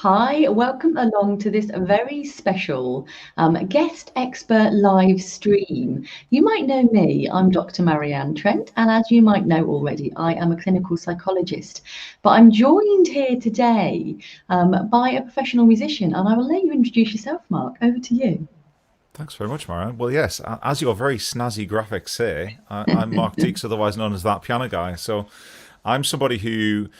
Hi, welcome along to this very special guest expert live stream. You might know me, I'm Dr. Marianne Trent, and as you might know already, I am a clinical psychologist. But I'm joined here today by a professional musician, and I will let you introduce yourself, Mark. Over to you. Thanks very much, Marianne. Well, yes, as your very snazzy graphics say, I'm Mark Deeks, otherwise known as That Piano Guy. So I'm somebody who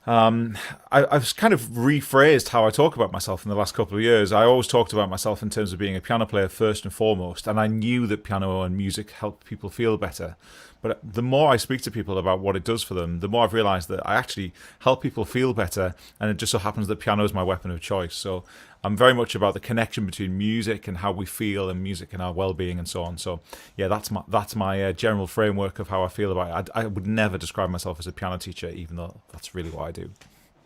I've kind of rephrased how I talk about myself in the last couple of years. I always talked about myself in terms of being a piano player first and foremost, and I knew that piano and music helped people feel better. But the more I speak to people about what it does for them, the more I've realised that I actually help people feel better, and it just so happens that piano is my weapon of choice. So I'm very much about the connection between music and how we feel, and music and our well-being, and so on. So yeah, that's my general framework of how I feel about it. I would never describe myself as a piano teacher, even though that's really what I do.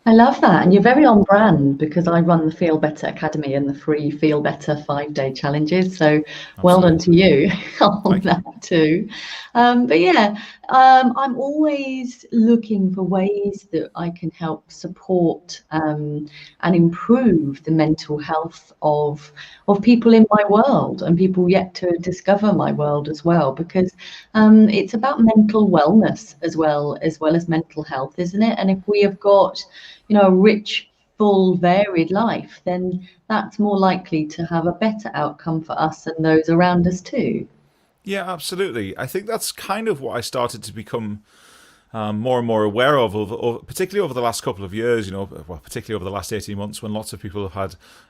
I love that. And you're very on brand because I run the Feel Better Academy and the free Feel Better 5-day challenges. So well done Absolutely, to you on thank you. that too. But yeah, I'm always looking for ways that I can help support and improve the mental health of people in my world and people yet to discover my world as well, because it's about mental wellness as well as mental health, isn't it? And if we have got a rich, full, varied life, then that's more likely to have a better outcome for us and those around us too. Yeah, absolutely. I think that's kind of what I started to become more and more aware of, particularly over the last couple of years. Well, particularly over the last 18 months, when lots of people have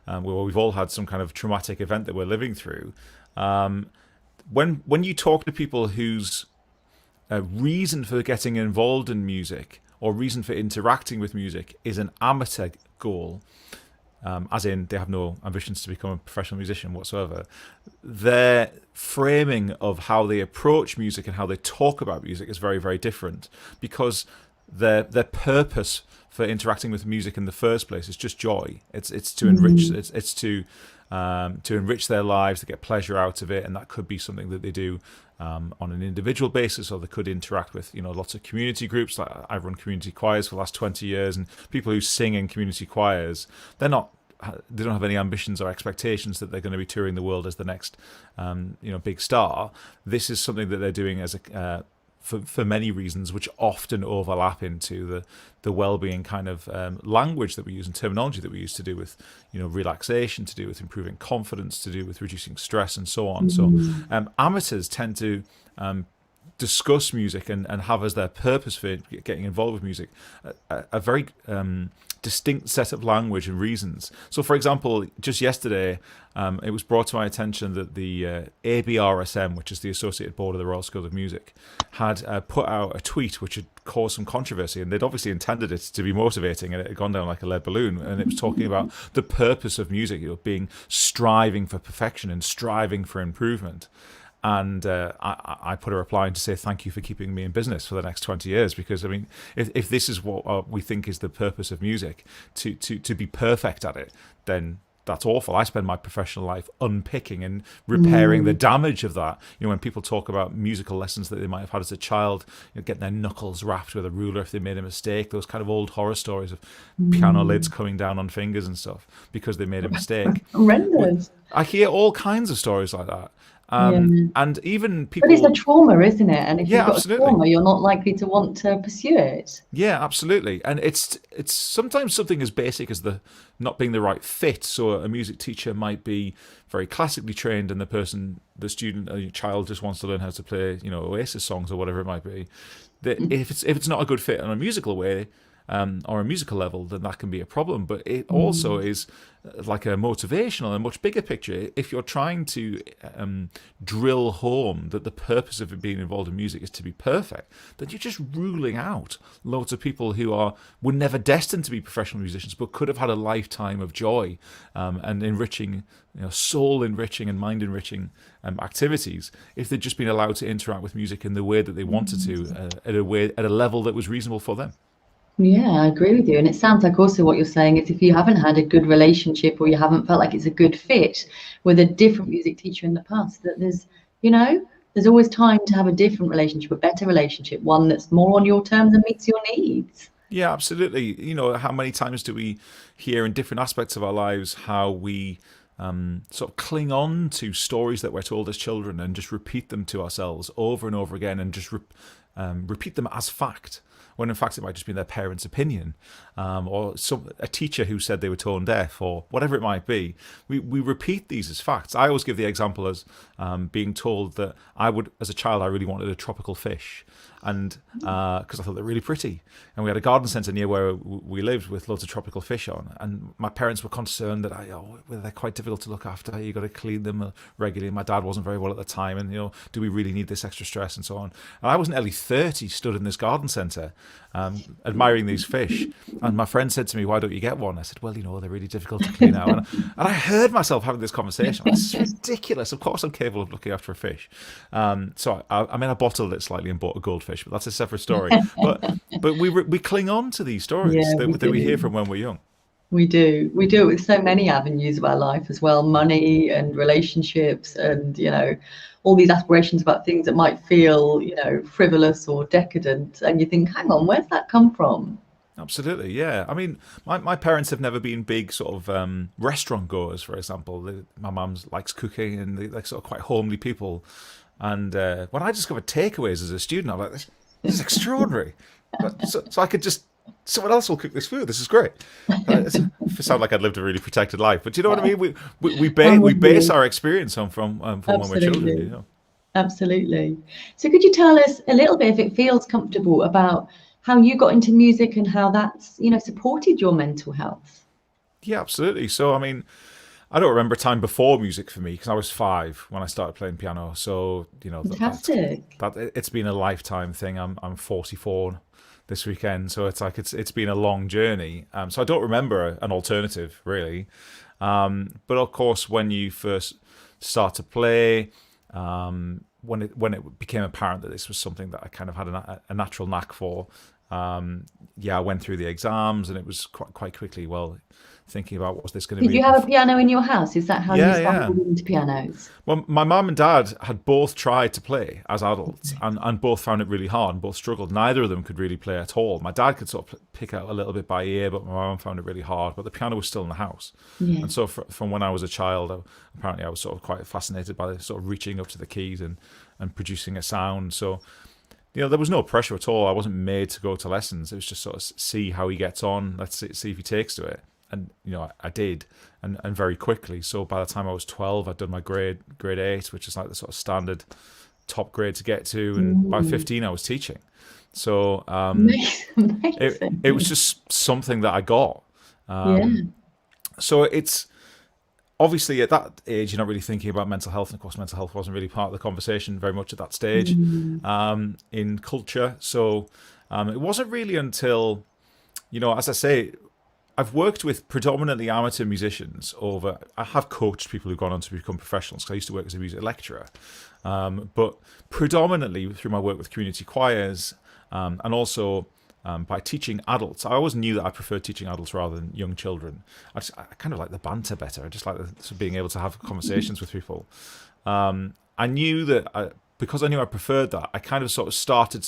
had, well, we've all had some kind of traumatic event that we're living through. When you talk to people whose reason for getting involved in music or reason for interacting with music is an amateur goal, as in they have no ambitions to become a professional musician whatsoever, their framing of how they approach music and how they talk about music is very, very different, because their purpose for interacting with music in the first place is just joy. It's to enrich. Mm. It's to enrich their lives, to get pleasure out of it, and that could be something that they do on an individual basis, or they could interact with lots of community groups. Like I've run community choirs for the last 20 years, and people who sing in community choirs, they don't have any ambitions or expectations that they're going to be touring the world as the next big star. This is something that they're doing as a for many reasons, which often overlap into the well-being kind of language that we use and terminology that we use, to do with relaxation, to do with improving confidence, to do with reducing stress, and so on. So Mm. amateurs tend to discuss music and have as their purpose for getting involved with music a very distinct set of language and reasons. So, for example, just yesterday, it was brought to my attention that the ABRSM, which is the Associated Board of the Royal School of Music, had put out a tweet which had caused some controversy, and they'd obviously intended it to be motivating, and it had gone down like a lead balloon. And it was talking about the purpose of music, being striving for perfection and striving for improvement. And I put a reply in to say thank you for keeping me in business for the next 20 years, because I mean, if this is what we think is the purpose of music, to be perfect at it, then that's awful. I spend my professional life unpicking and repairing the Mm. damage of that. When people talk about musical lessons that they might have had as a child, getting their knuckles rapped with a ruler if they made a mistake, those kind of old horror stories of piano lids Mm. coming down on fingers and stuff because they made a mistake. Horrendous. I hear all kinds of stories like that. Yeah. And even But it's a people, trauma, isn't it? And if you've yeah, got a absolutely. trauma, you're not likely to want to pursue it. Yeah, absolutely. And it's sometimes something as basic as the not being the right fit. So a music teacher might be very classically trained, and the student, or your child, just wants to learn how to play, Oasis songs or whatever it might be. That if it's not a good fit in a musical way, or a musical level, then that can be a problem. But it also Mm. is like a motivational and much bigger picture. If you're trying to drill home that the purpose of being involved in music is to be perfect, then you're just ruling out loads of people who were never destined to be professional musicians, but could have had a lifetime of joy and enriching, soul enriching and mind enriching activities, if they'd just been allowed to interact with music in the way that they wanted to, at a level that was reasonable for them. Yeah, I agree with you. And it sounds like also what you're saying is if you haven't had a good relationship or you haven't felt like it's a good fit with a different music teacher in the past, that there's always time to have a different relationship, a better relationship, one that's more on your terms and meets your needs. Yeah, absolutely. How many times do we hear in different aspects of our lives how we sort of cling on to stories that we're told as children and just repeat them to ourselves over and over again and just repeat them as fact, when in fact it might just be their parents' opinion, or a teacher who said they were tone deaf, or whatever it might be. We repeat these as facts. I always give the example as being told that as a child, I really wanted a tropical fish, and because I thought they're really pretty, and we had a garden centre near where we lived with loads of tropical fish on, and my parents were concerned that they're quite difficult to look after. You got to clean them regularly. My dad wasn't very well at the time, and do we really need this extra stress and so on? And I was nearly 30, stood in this garden centre, admiring these fish, and my friend said to me, "Why don't you get one?" I said, "Well, they're really difficult to clean out." And I heard myself having this conversation. This is ridiculous. Of course, I'm capable of looking after a fish. So I bottled it slightly and bought a goldfish, but that's a separate story. But we cling on to these stories that we hear from when we're young. We do it with so many avenues of our life as well, money and relationships, and all these aspirations about things that might feel frivolous or decadent, and you think, hang on, where's that come from? Absolutely, yeah. I mean, my parents have never been big sort of restaurant goers, for example. My mum likes cooking, and they're sort of quite homely people. And when I discovered takeaways as a student, I'm like, this is extraordinary. So I could just, someone else will cook this food. This is great. It sounds like I'd lived a really protected life, but you know what I mean? We base our experience from when we're children. Absolutely. So could you tell us a little bit, if it feels comfortable, about how you got into music and how that's supported your mental health? Yeah, absolutely. So I mean, I don't remember a time before music for me because I was 5 when I started playing piano. So Fantastic. that it's been a lifetime thing. I'm 44 this weekend, so it's been a long journey. So I don't remember an alternative really. But of course, when you first start to play, when it became apparent that this was something that I kind of had a natural knack for, I went through the exams, and it was quite quickly. Well, thinking about what's this going to be. Did you have a piano in your house? Is that how you started into pianos? Well, my mum and dad had both tried to play as adults, and both found it really hard, and both struggled. Neither of them could really play at all. My dad could sort of pick out a little bit by ear, but my mum found it really hard. But the piano was still in the house. And so from when I was a child, apparently I was sort of quite fascinated by sort of reaching up to the keys and producing a sound. So there was no pressure at all. I wasn't made to go to lessons. It was just sort of see how he gets on. Let's see if he takes to it. And I did, and very quickly. So by the time I was 12, I'd done my grade 8, which is like the sort of standard top grade to get to, and by 15 I was teaching. So it was just something that I got. So it's obviously at that age you're not really thinking about mental health, and of course mental health wasn't really part of the conversation very much at that stage in culture. So it wasn't really until, as I say, I've worked with predominantly amateur musicians I have coached people who've gone on to become professionals, because I used to work as a music lecturer, but predominantly through my work with community choirs, and also by teaching adults. I always knew that I preferred teaching adults rather than young children. I kind of like the banter better. I just like being able to have conversations with people. I knew that because I knew I preferred that, I kind of sort of started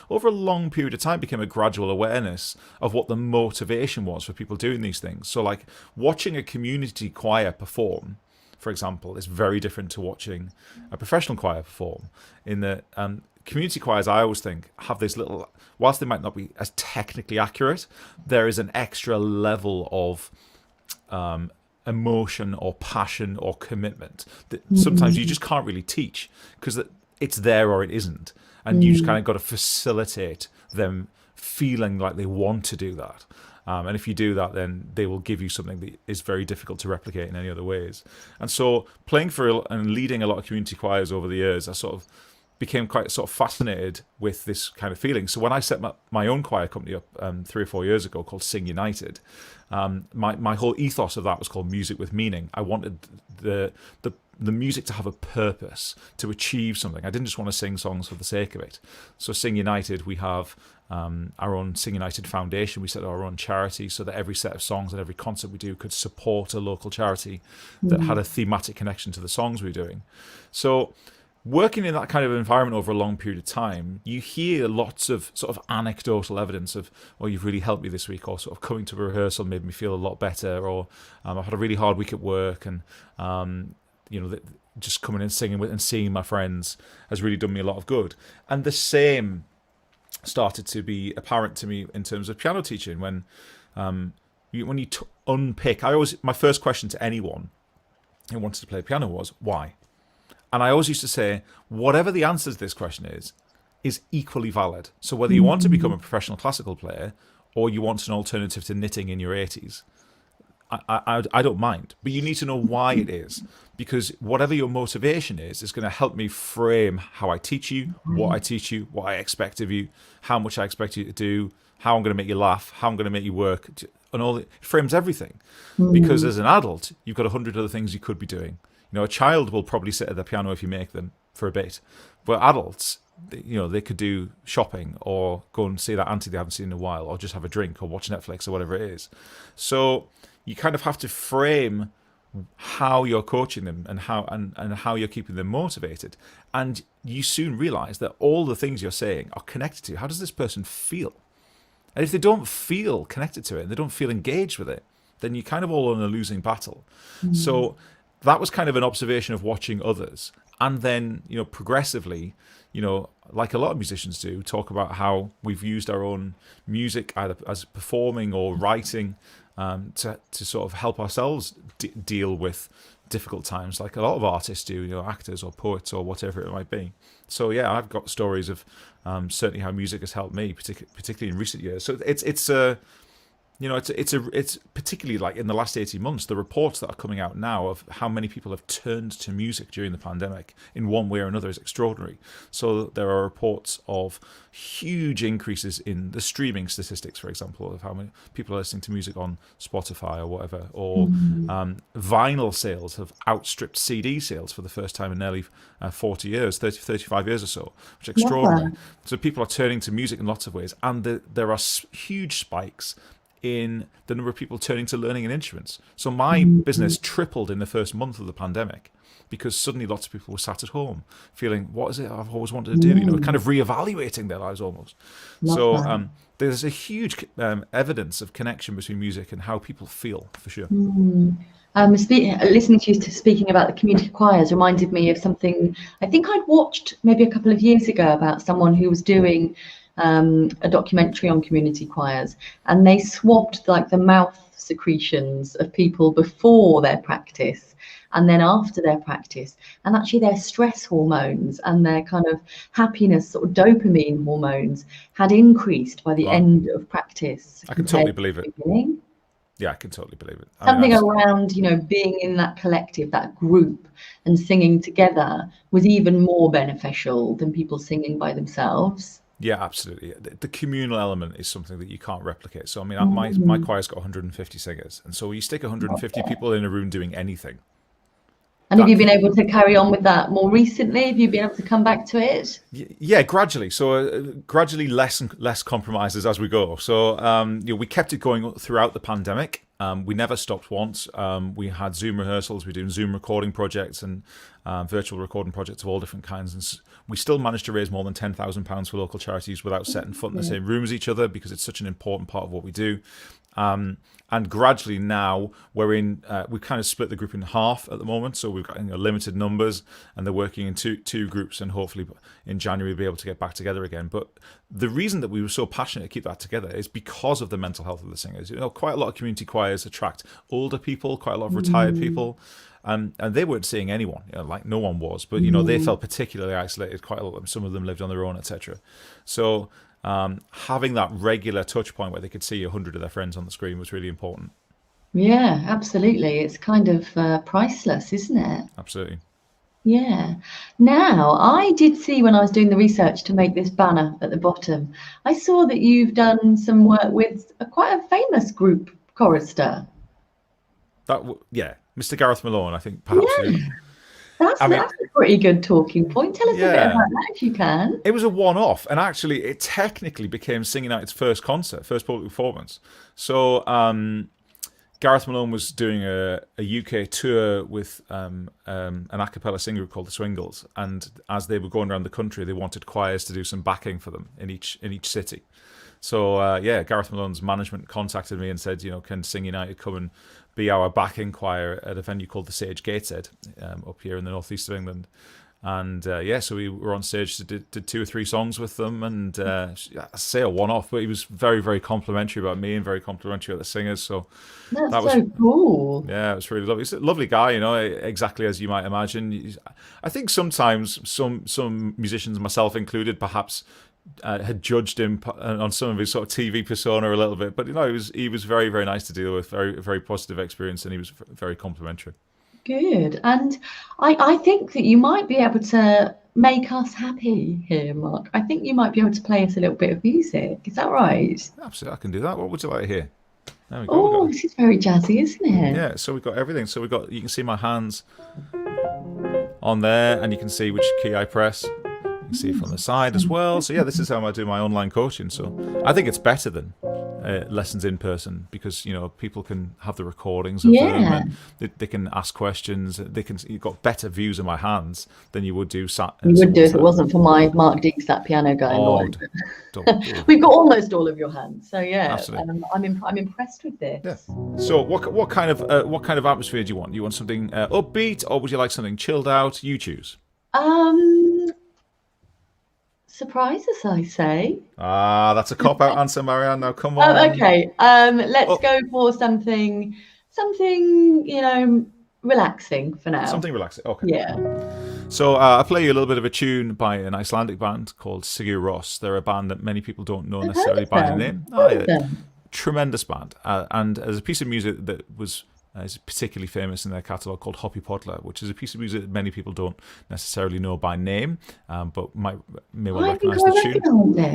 over a long period of time, became a gradual awareness of what the motivation was for people doing these things. So like watching a community choir perform, for example, is very different to watching a professional choir perform. In that community choirs, I always think, have this little, whilst they might not be as technically accurate, there is an extra level of emotion or passion or commitment that sometimes you just can't really teach, because it's there or it isn't, and you just kind of got to facilitate them feeling like they want to do that. And if you do that, then they will give you something that is very difficult to replicate in any other ways. And so playing for and leading a lot of community choirs over the years, I sort of became quite sort of fascinated with this kind of feeling. So when I set my own choir company up 3 or 4 years ago called Sing United, my whole ethos of that was called Music with Meaning. I wanted the music to have a purpose, to achieve something. I didn't just want to sing songs for the sake of it. So Sing United, we have our own Sing United Foundation. We set our own charity so that every set of songs and every concert we do could support a local charity that had a thematic connection to the songs we were doing. So working in that kind of environment over a long period of time, you hear lots of sort of anecdotal evidence of, "Oh, you've really helped me this week," or sort of coming to a rehearsal made me feel a lot better, or I've had a really hard week at work, and just coming and singing with and seeing my friends has really done me a lot of good. And the same started to be apparent to me in terms of piano teaching when you unpick. My first question to anyone who wanted to play piano was why. And I always used to say, whatever the answer to this question is equally valid. So whether you want to become a professional classical player or you want an alternative to knitting in your 80s, I don't mind. But you need to know why it is. Because whatever your motivation is going to help me frame how I teach you, what I teach you, what I expect of you, how much I expect you to do, how I'm going to make you laugh, how I'm going to make you work, and all. It frames everything. Because as an adult, you've got 100 other things you could be doing. A child will probably sit at the piano if you make them for a bit. But adults, they could do shopping or go and see that auntie they haven't seen in a while, or just have a drink or watch Netflix or whatever it is. So you kind of have to frame how you're coaching them and how you're keeping them motivated. And you soon realize that all the things you're saying are connected to how does this person feel? And if they don't feel connected to it and they don't feel engaged with it, then you're kind of all on a losing battle. So that was kind of an observation of watching others. And then, progressively, like a lot of musicians do, talk about how we've used our own music either as performing or writing to sort of help ourselves deal with difficult times, like a lot of artists do, actors or poets or whatever it might be. So yeah, I've got stories of certainly how music has helped me, particularly in recent years. So it's particularly like in the last 18 months, the reports that are coming out now of how many people have turned to music during the pandemic in one way or another is extraordinary. So there are reports of huge increases in the streaming statistics, for example, of how many people are listening to music on Spotify or whatever, or vinyl sales have outstripped CD sales for the first time in nearly 40 years, 35 years or so, which is extraordinary. So people are turning to music in lots of ways, and there are huge spikes in the number of people turning to learning an instruments. So my business tripled in the first month of the pandemic because suddenly lots of people were sat at home feeling, what is it I've always wanted to do? Kind of reevaluating their lives almost. There's a huge evidence of connection between music and how people feel, for sure. Listening to you speaking about the community choirs reminded me of something I think I'd watched maybe a couple of years ago about someone who was doing a documentary on community choirs, and they swabbed like the mouth secretions of people before their practice and then after their practice, and actually their stress hormones and their kind of happiness sort of dopamine hormones had increased by the end of practice. I can totally believe it. Yeah, I can totally believe it. Something around, being in that collective, that group, and singing together was even more beneficial than people singing by themselves. Yeah, absolutely. The communal element is something that you can't replicate. So, I mean, my choir's got 150 singers. And so you stick 150 people in a room doing anything. And have you been able to carry on with that more recently? Have you been able to come back to it? Yeah, gradually. So gradually less and less compromises as we go. So we kept it going throughout the pandemic. We never stopped once. We had Zoom rehearsals. We're doing Zoom recording projects and virtual recording projects of all different kinds. And we still managed to raise more than £10,000 for local charities without setting foot in the same room as each other, because it's such an important part of what we do. And gradually now we've kind of split the group in half at the moment. So we've got limited numbers, and they're working in two groups, and hopefully in January we'll be able to get back together again. But the reason that we were so passionate to keep that together is because of the mental health of the singers. Quite a lot of community choirs attract older people, quite a lot of retired people. And they weren't seeing anyone, like no one was. But, they felt particularly isolated. Quite a lot. Some of them lived on their own, etc. So having that regular touch point where they could see 100 of their friends on the screen was really important. Yeah, absolutely. It's kind of priceless, isn't it? Absolutely. Yeah. Now, I did see when I was doing the research to make this banner at the bottom, I saw that you've done some work with quite a famous group chorister. Mr. Gareth Malone, I think perhaps. Yeah. That's a pretty good talking point. Tell us a bit about that, if you can. It was a one-off, and actually it technically became Singing Out its first public performance. So Gareth Malone was doing a UK tour with an a cappella singer called the Swingles, and as they were going around the country, they wanted choirs to do some backing for them in each city. So yeah, Gareth Malone's management contacted me and said, can Sing United come and be our backing choir at a venue called the Sage Gateshead up here in the northeast of England. And yeah, so we were on stage to did 2 or 3 songs with them, and I say a one-off, but he was very, very complimentary about me and very complimentary about the singers. So that was so cool. Yeah, it was really lovely. He's a lovely guy, exactly as you might imagine. I think sometimes some musicians, myself included, perhaps had judged him on some of his sort of TV persona a little bit, but he was very, very nice to deal with, very, very positive experience, and he was very complimentary. Good. And I think that you might be able to make us happy here, Mark. I think you might be able to play us a little bit of music. Is that right? Absolutely, I can do that. What would you like to hear? There we go. Oh, this is very jazzy, isn't it? Yeah, so we've got everything. So you can see my hands on there, and you can see which key I press. You can see from the side as well. So yeah, this is how I do my online coaching. So I think it's better than lessons in person, because people can have the recordings of them, and they can ask questions. You've got better views of my hands than you would do sat. You would do if it wasn't for my Mark Deeks, that piano guy. We've got almost all of your hands. So yeah, I'm impressed with this. Yeah. So what kind of atmosphere do you want? You want something upbeat, or would you like something chilled out? You choose. Surprise us, I say. That's a cop-out answer, Marianne. Now, come on. Okay. Let's go for something, relaxing for now. Something relaxing. Okay. Yeah. So I'll play you a little bit of a tune by an Icelandic band called Sigur Rós. They're a band that many people don't know necessarily by the name. Tremendous band. And there's a piece of music that is particularly famous in their catalogue called Hoppy Podler, which is a piece of music that many people don't necessarily know by name, but may well recognise the tune.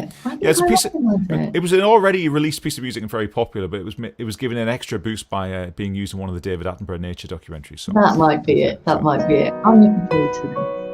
It was an already released piece of music and very popular, but it was given an extra boost by being used in one of the David Attenborough nature documentaries. So that might be it. I'm looking forward to it.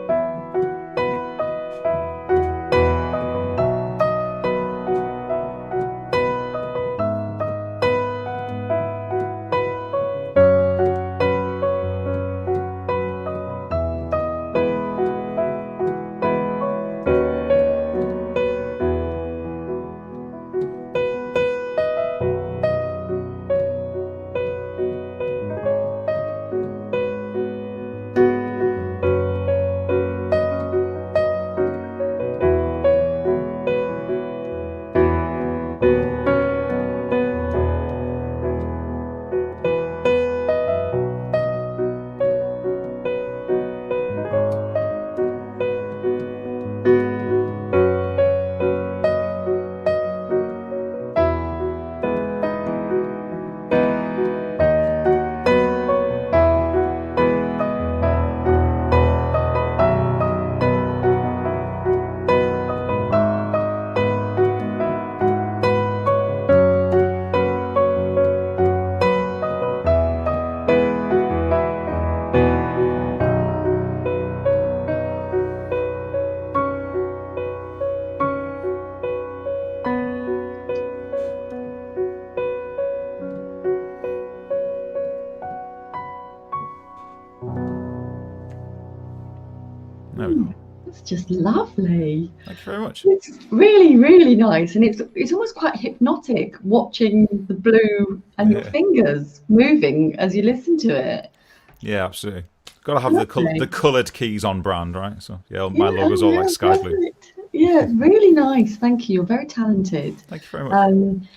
It's just lovely. Thank you very much. It's really, really nice, and it's almost quite hypnotic watching the blue and your fingers moving as you listen to it. Yeah, absolutely. Got to have the coloured keys on brand, right? So yeah, my logo's all like sky blue. Yeah, really nice. Thank you. You're very talented. Thank you very much.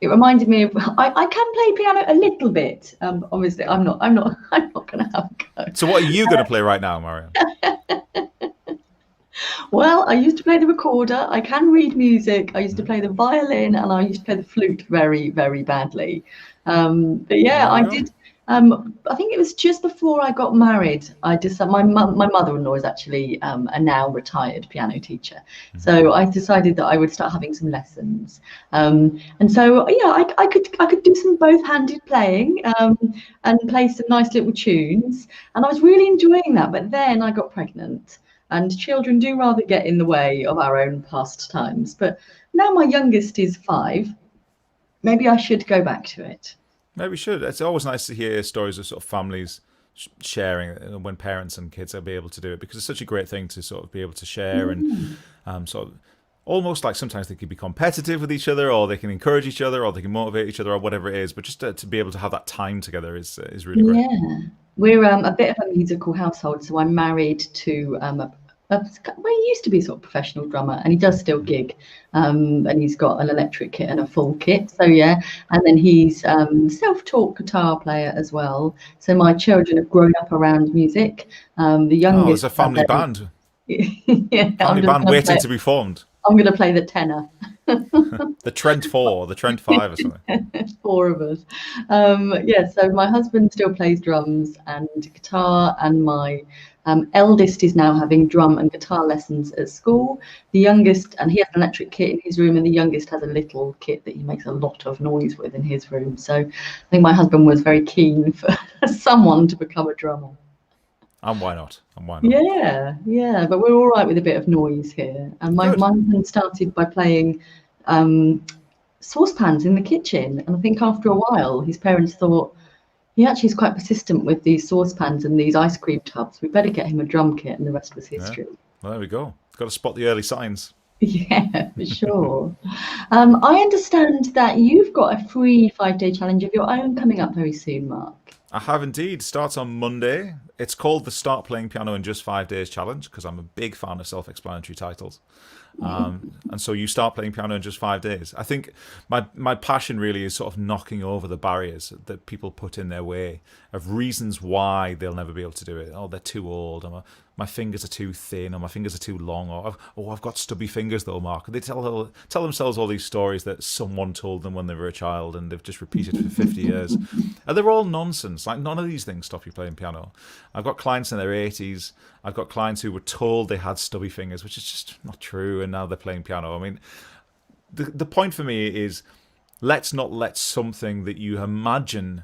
It reminded me of I can play piano a little bit. Obviously, I'm not going to have a go. So what are you going to play right now, Marianne? Well, I used to play the recorder. I can read music. I used to play the violin, and I used to play the flute very, very badly. But yeah, I did. I think it was just before I got married. I just my mother-in-law is actually a now retired piano teacher, so I decided that I would start having some lessons. And so yeah, I could do some both-handed playing and play some nice little tunes, and I was really enjoying that. But then I got pregnant, and children do rather get in the way of our own pastimes. But now my youngest is 5, maybe I should go back to it. Maybe we should. It's always nice to hear stories of sort of families sharing when parents and kids are be able to do it, because it's such a great thing to sort of be able to share and sort of almost like sometimes they can be competitive with each other, or they can encourage each other, or they can motivate each other, or whatever it is. But just to be able to have that time together is really great. Yeah, we're a bit of a musical household. So I'm married to well, he used to be sort of professional drummer, and he does still gig. And he's got an electric kit and a full kit. So yeah, and then he's self-taught guitar player as well. So my children have grown up around music. The Oh, there's youngest, a family band, yeah, family band waiting to be formed. I'm going to play the tenor. The Trent 4, the Trent 5 or something. Four of us. Yeah, so my husband still plays drums and guitar, and my eldest is now having drum and guitar lessons at school. The youngest, and he has an electric kit in his room, and the youngest has a little kit that he makes a lot of noise with in his room. So I think my husband was very keen for someone to become a drummer. And why not? And why not? Yeah, but we're all right with a bit of noise here. And my husband started by playing saucepans in the kitchen, and I think after a while his parents thought he actually is quite persistent with these saucepans and these ice cream tubs. We better get him a drum kit, and the rest was history. Well, there we go. Got to spot the early signs. Yeah, for sure. I understand that you've got a free 5-day challenge of your own coming up very soon, Mark. I have indeed. Starts on Monday. It's called the Start Playing Piano in Just 5 Days Challenge, because I'm a big fan of self-explanatory titles. And so you start playing piano in just 5 days. I think my passion really is sort of knocking over the barriers that people put in their way of reasons why they'll never be able to do it. Oh, they're too old, or my fingers are too thin, or my fingers are too long, or I've got stubby fingers though, Mark. And they tell themselves all these stories that someone told them when they were a child, and they've just repeated for 50 years. And they're all nonsense. Like, none of these things stop you playing piano. I've got clients in their 80s. I've got clients who were told they had stubby fingers, which is just not true, and now they're playing piano. I mean, the point for me is, let's not let something that you imagine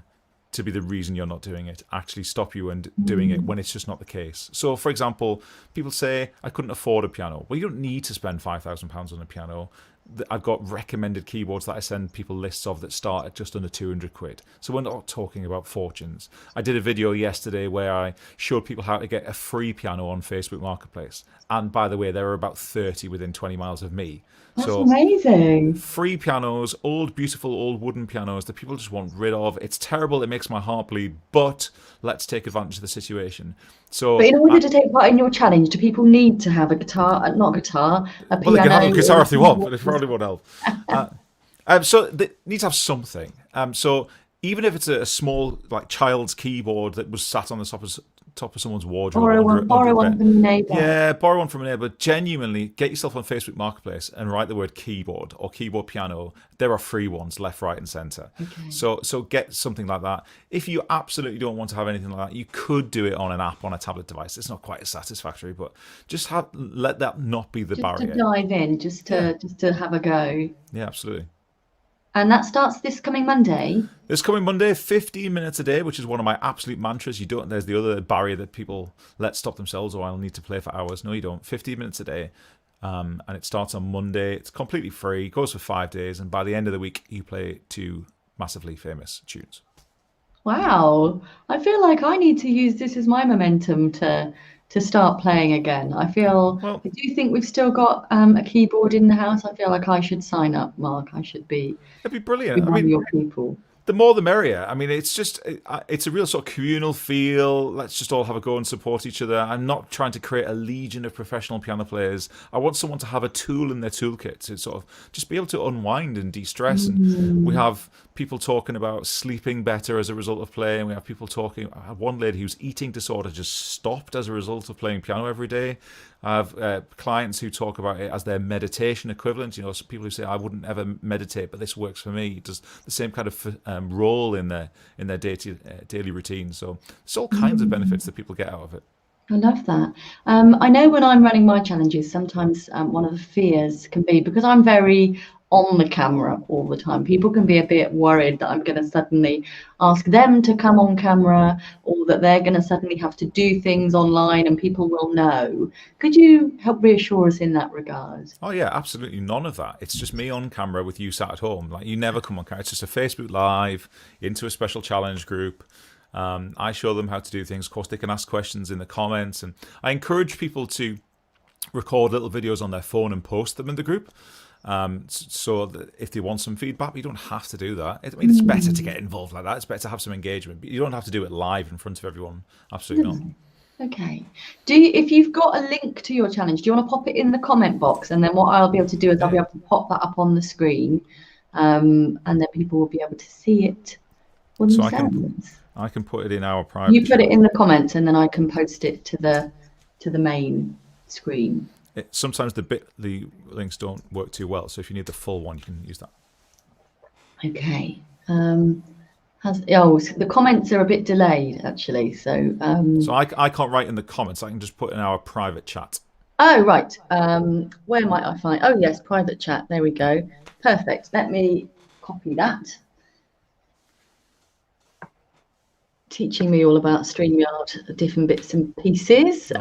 to be the reason you're not doing it actually stop you and doing it when it's just not the case. So, for example, people say, I couldn't afford a piano. Well, you don't need to spend £5,000 on a piano. I've got recommended keyboards that I send people lists of that start at just under 200 quid. So we're not talking about fortunes. I did a video yesterday where I showed people how to get a free piano on Facebook Marketplace. And by the way, there are about 30 within 20 miles of me. That's amazing. Free pianos, old, beautiful, old wooden pianos that people just want rid of. It's terrible. It makes my heart bleed. But let's take advantage of the situation. So, but in order to take part in your challenge, do people need to have a guitar, not a guitar, a piano? Well, they can have a guitar if they want, but it probably won't help. So they need to have something. So even if it's a small, like, child's keyboard that was sat on the top of someone's wardrobe. Borrow one from your neighbour. Yeah, borrow one from a neighbour. Genuinely, get yourself on Facebook Marketplace and write the word keyboard or keyboard piano. There are free ones, left, right, and centre. Okay. So get something like that. If you absolutely don't want to have anything like that, you could do it on an app on a tablet device. It's not quite as satisfactory, but just let that not be the barrier. Just to dive in, just to have a go. Yeah, absolutely. And that starts this coming Monday? This coming Monday, 15 minutes a day, which is one of my absolute mantras. There's the other barrier that people let stop themselves, or I'll need to play for hours. No, you don't. 15 minutes a day. And it starts on Monday. It's completely free. It goes for 5 days. And by the end of the week, you play 2 massively famous tunes. Wow. I feel like I need to use this as my momentum to start playing again. I do you think we've still got a keyboard in the house? I feel like I should sign up, Mark. I should be. It'd be brilliant. One of your people. The more the merrier. I mean, it's a real sort of communal feel. Let's just all have a go and support each other. I'm not trying to create a legion of professional piano players. I want someone to have a tool in their toolkit to sort of just be able to unwind and de-stress. And we have people talking about sleeping better as a result of playing. We have people talking. I had one lady whose eating disorder just stopped as a result of playing piano every day. I have clients who talk about it as their meditation equivalent. You know, people who say, I wouldn't ever meditate, but this works for me. It does the same kind of role in their daily routine. So there's all kinds of benefits that people get out of it. I love that. I know when I'm running my challenges, sometimes one of the fears can be because I'm very on the camera all the time. People can be a bit worried that I'm going to suddenly ask them to come on camera or that they're going to suddenly have to do things online and people will know. Could you help reassure us in that regard? Oh yeah, absolutely none of that. It's just me on camera with you sat at home. Like you never come on camera. It's just a Facebook Live into a special challenge group. I show them how to do things. Of course, they can ask questions in the comments, and I encourage people to record little videos on their phone and post them in the group. So that if they want some feedback, you don't have to do that. I mean, it's better to get involved like that. It's better to have some engagement, but you don't have to do it live in front of everyone. Absolutely not. Okay. If you've got a link to your challenge, do you want to pop it in the comment box? And then what I'll be able to do is I'll be able to pop that up on the screen, and then people will be able to see it for themselves. I can put it in our private. You put it in the comments, and then I can post it to the main screen. Sometimes the links don't work too well, so if you need the full one, you can use that. Okay. So the comments are a bit delayed actually. So I can't write in the comments. I can just put in our private chat. Oh right. Where might I find? Oh yes, private chat. There we go. Perfect. Let me copy that. Teaching me all about StreamYard, different bits and pieces.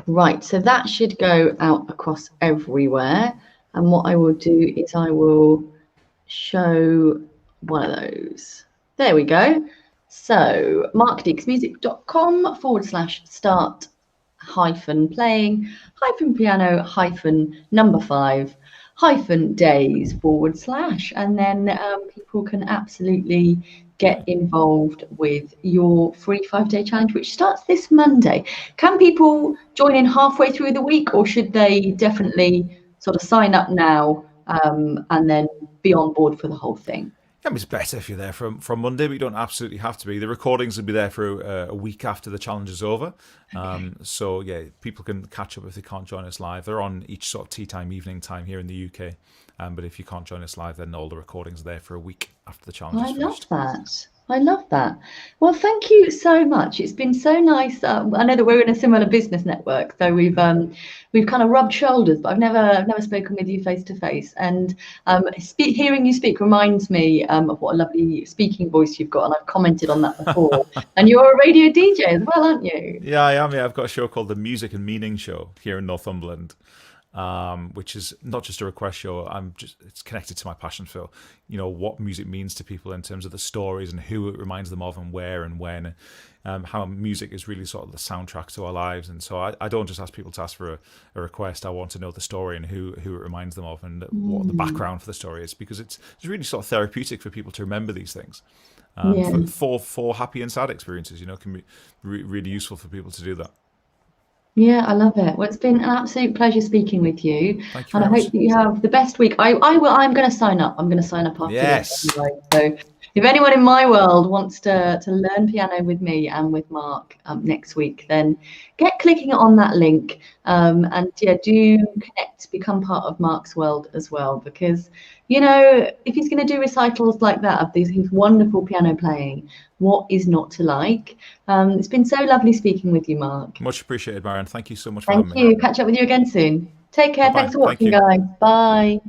Right, so that should go out across everywhere. And what I will do is I will show one of those. There we go. So markdeeksmusic.com/start -playing -piano -5 -days/ and then people can absolutely get involved with your free 5-day challenge, which starts this Monday. Can people join in halfway through the week, or should they definitely sort of sign up now and then be on board for the whole thing? Yeah, it's better if you're there from Monday, but you don't absolutely have to be. The recordings will be there for a week after the challenge is over. Okay. So yeah, people can catch up if they can't join us live. They're on each sort of tea time, evening time here in the UK. But if you can't join us live, then all the recordings are there for a week after the challenge is finished. I love that. Well, thank you so much. It's been so nice. I know that we're in a similar business network, so we've kind of rubbed shoulders, but I've never spoken with you face to face. And hearing you speak reminds me of what a lovely speaking voice you've got, and I've commented on that before. And you're a radio DJ as well, aren't you? Yeah, I am. Yeah, I've got a show called the Music and Meaning Show here in Northumberland. Which is not just a request show. It's connected to my passion for, what music means to people in terms of the stories and who it reminds them of and where and when, how music is really sort of the soundtrack to our lives. And so I don't just ask people to ask for a request. I want to know the story and who it reminds them of and what the background for the story is, because it's really sort of therapeutic for people to remember these things. For happy and sad experiences, can be really useful for people to do that. Yeah, I love it. Well, it's been an absolute pleasure speaking with you. Thank you and I hope that you have the best week. I'm going to sign up. I'm going to sign up after this. Anyway. So if anyone in my world wants to learn piano with me and with Mark next week, then get clicking on that link. And yeah, do connect, become part of Mark's world as well, because if he's going to do recitals like that of his wonderful piano playing, what is not to like? It's been so lovely speaking with you, Mark. Much appreciated, Marianne. Thank you so much for having me. Thank you. Catch up with you again soon. Take care. Bye-bye. Thanks for watching, guys. Bye.